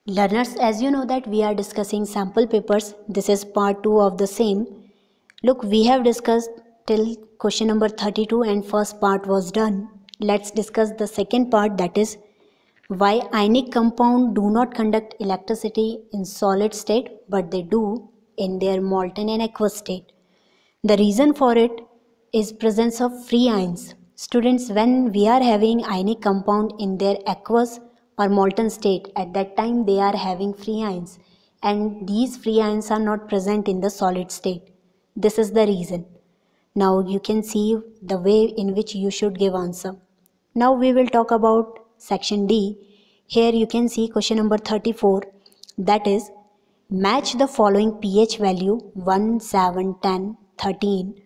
Learners, as you know that we are discussing sample papers. This is part 2 of the same. Look, we have discussed till question number 32 and first part was done. Let's discuss the second part, that is why ionic compound do not conduct electricity in solid state but they do in their molten and aqueous state. The reason for it is presence of free ions. Students, when we are having ionic compound in their aqueous or molten state, at that time they are having free ions and these free ions are not present in the solid state. This is the reason. Now you can see the way in which you should give answer. Now we will talk about section D. Here you can see question number 34, that is match the following pH value 1, 7, 10, 13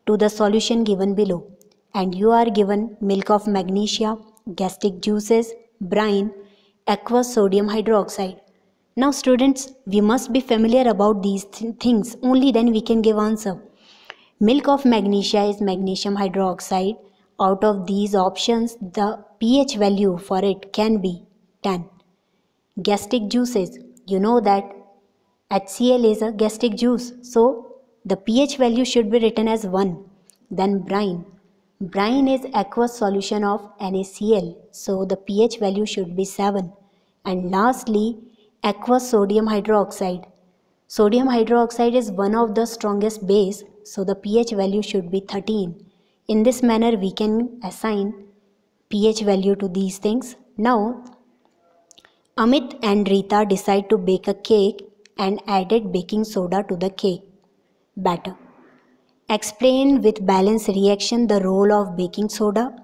to the solution given below, and you are given milk of magnesia, gastric juices, brine, aqueous sodium hydroxide. Now students, we must be familiar about these things, only then we can give answer. Milk of magnesia is magnesium hydroxide. Out of these options, the pH value for it can be 10. Gastric juices, you know that HCl is a gastric juice, so the pH value should be written as 1. Then brine. Brine is aqueous solution of NaCl, so the pH value should be 7. And lastly, aqueous sodium hydroxide. Sodium hydroxide is one of the strongest base, so the pH value should be 13. In this manner, we can assign pH value to these things. Now, Amit and Rita decide to bake a cake and added baking soda to the cake batter. Explain with balance reaction the role of baking soda.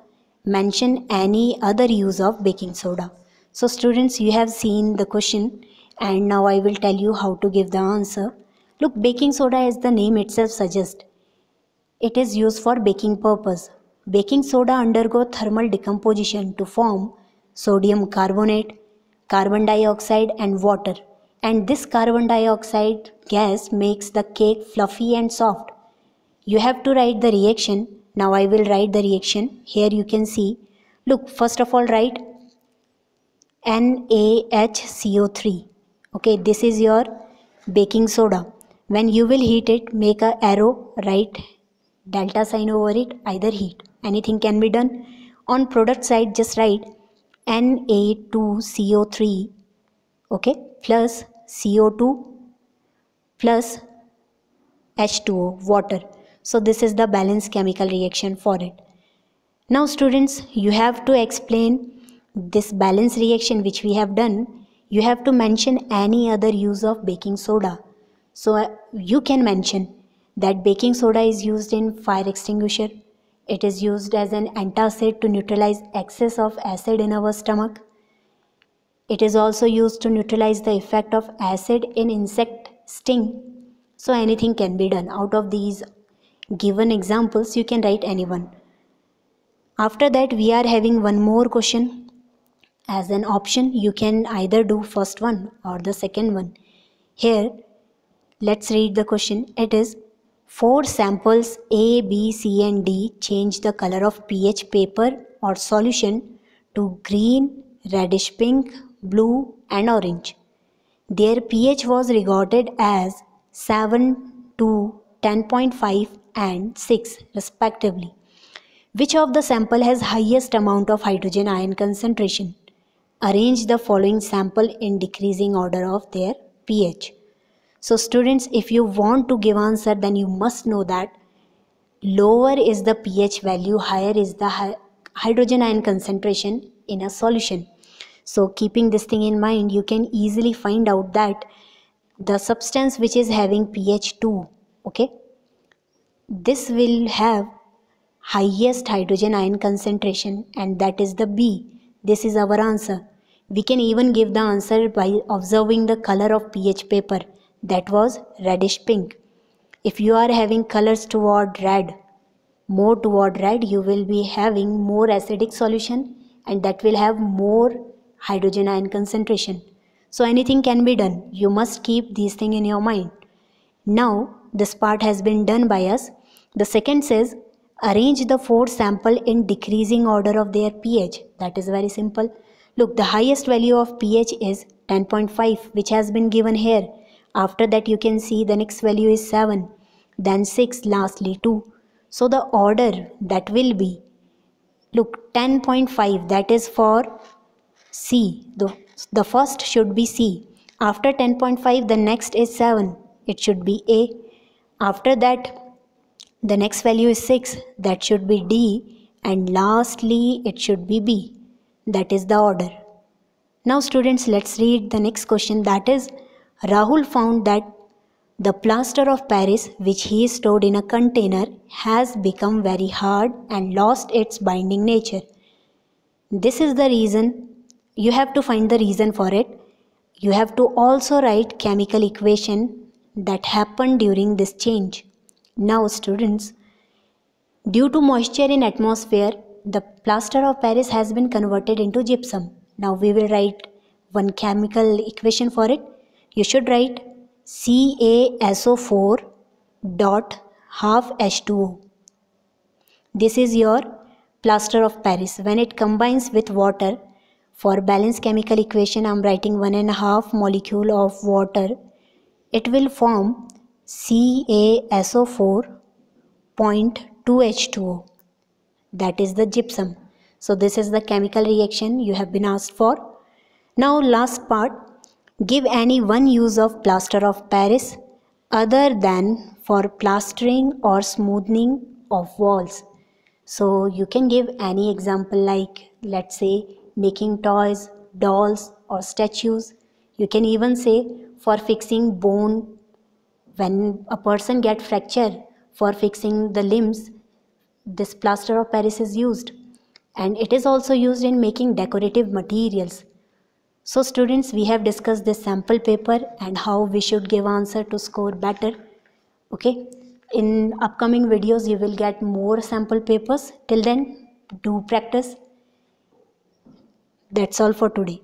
Mention any other use of baking soda. So students, you have seen the question and now I will tell you how to give the answer. Look, baking soda, as the name itself suggests, it is used for baking purpose. Baking soda undergo thermal decomposition to form sodium carbonate, carbon dioxide and water. And this carbon dioxide gas makes the cake fluffy and soft. You have to write the reaction. Now I will write the reaction. Here you can see. Look, first of all write NaHCO3. Okay, this is your baking soda. When you will heat it, make a arrow, write delta sign over it, either heat. Anything can be done. On product side, just write Na2CO3, okay, plus CO2 plus H2O, water. So this is the balanced chemical reaction for it. Now students, you have to explain this balance reaction which we have done. You have to mention any other use of baking soda. So you can mention that baking soda is used in fire extinguisher. It is used as an antacid to neutralize excess of acid in our stomach. It is also used to neutralize the effect of acid in insect sting. So anything can be done. Out of these given examples, you can write any one. After that, we are having one more question. As an option, you can either do first one or the second one. Here, let's read the question. It is 4 samples A, B, C and D change the color of pH paper or solution to green, reddish pink, blue and orange. Their pH was recorded as 7 to 10.5 and 6 respectively. Which of the sample has highest amount of hydrogen ion concentration? Arrange the following sample in decreasing order of their pH. So students, if you want to give answer, then you must know that lower is the pH value, higher is the hydrogen ion concentration in a solution. So keeping this thing in mind, you can easily find out that the substance which is having pH 2, okay, this will have highest hydrogen ion concentration and that is the B. This is our answer. We can even give the answer by observing the color of pH paper. That was reddish pink. If you are having colors toward red, more toward red, you will be having more acidic solution and that will have more hydrogen ion concentration. So anything can be done. You must keep these things in your mind. Now this part has been done by us. The second says arrange the 4 sample in decreasing order of their pH. That is very simple. Look, the highest value of pH is 10.5, which has been given here. After that you can see the next value is 7, then 6, lastly 2. So the order that will be, look, 10.5, that is for C. The first should be C. After 10.5 the next is 7. It should be A. After that the next value is 6. That should be D. And lastly it should be B. That is the order. Now students, let's read the next question, that is Rahul found that the plaster of Paris which he stored in a container has become very hard and lost its binding nature. This is the reason. You have to find the reason for it. You have to also write chemical equation that happened during this change. Now students, due to moisture in atmosphere, the plaster of Paris has been converted into gypsum. Now we will write one chemical equation for it. You should write CaSO4 dot half H2O. This is your plaster of Paris. When it combines with water, for balanced chemical equation I am writing 1.5 molecule of water. It will form CaSO4.2H2O. That is the gypsum. So this is the chemical reaction you have been asked for. Now last part, give any one use of plaster of Paris other than for plastering or smoothing of walls. So you can give any example, like let's say making toys, dolls or statues. You can even say for fixing bone. When a person gets fracture, for fixing the limbs, this plaster of Paris is used. And it is also used in making decorative materials. So students, we have discussed this sample paper and how we should give answer to score better. Okay, in upcoming videos you will get more sample papers. Till then, do practice. That's all for today.